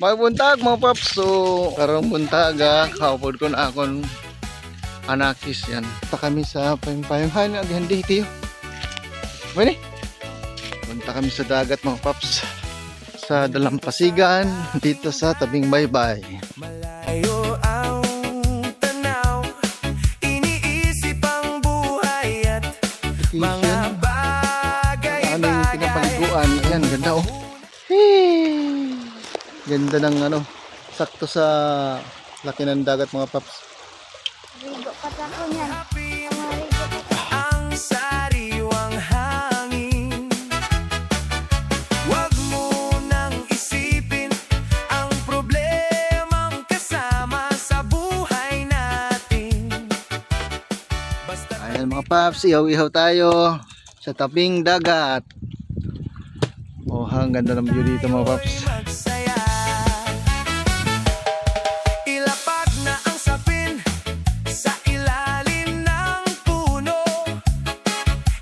May buntag mga paps. So karong buntaga kaupod ko na akong anakis yan. Punta kami sa payong-payonghan na hindi tiyo. Bani? Punta kami sa dagat mga paps. Sa Dalampasigan dito sa tabing baybay. Malayo ang tanaw, iniisip ang buhay at mga bagay-bagay. Pinapaliguan. Ayan, ganda oh. Hey! Ganda ng ano, sakto sa laki ng dagat mga paps. Rigo pa ako niyan. Ang sariwang hangin. Huwag mo nang isipin ang problemang kasama sa buhay natin. Ayan mga paps, ihaw-ihaw tayo sa tabing dagat. Oh, ang ganda ng view dito mga paps. Magsaya. Ilapag na ang sapin sa ilalim ng puno.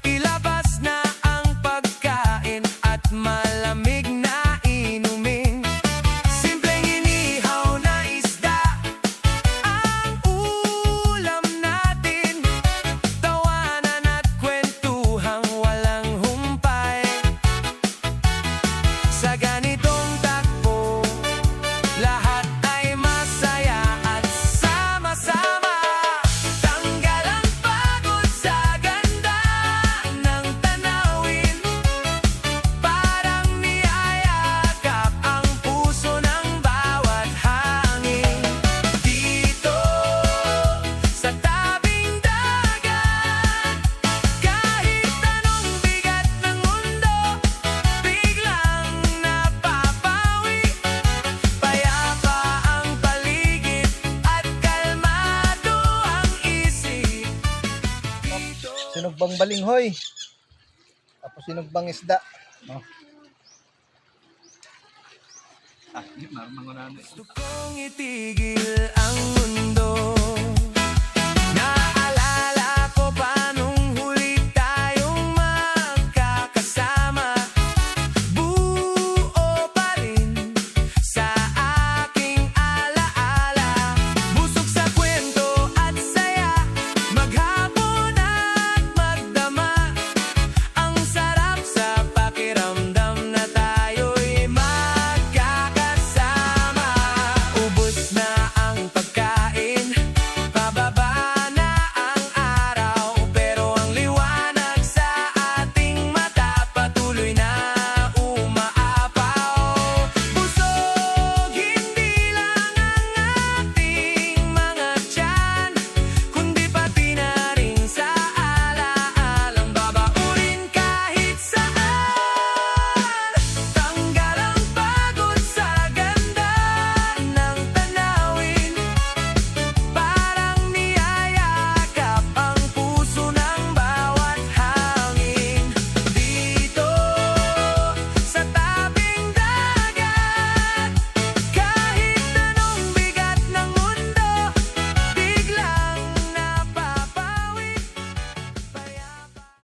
Ilabas na ang pagkain at malamig na inumin. Simpleng inihaw na isda ang ulam natin. Tawanan at kwentuhang walang humpay. Sa ganitong takbo, lahat ay masaya at sama-sama. Tanggal ang pagod sa ganda ng tanawin. Parang niyayakap ang puso ng bawat hangin. Dito sa tabing dagat, kahit anong bigat ng mundo, biglang napapawi. Payapa ang paligid at kalmado ang isip. Sinugbang balinghoy. Tapos sinugbang isda. No? Gusto kong itigil ang mundo.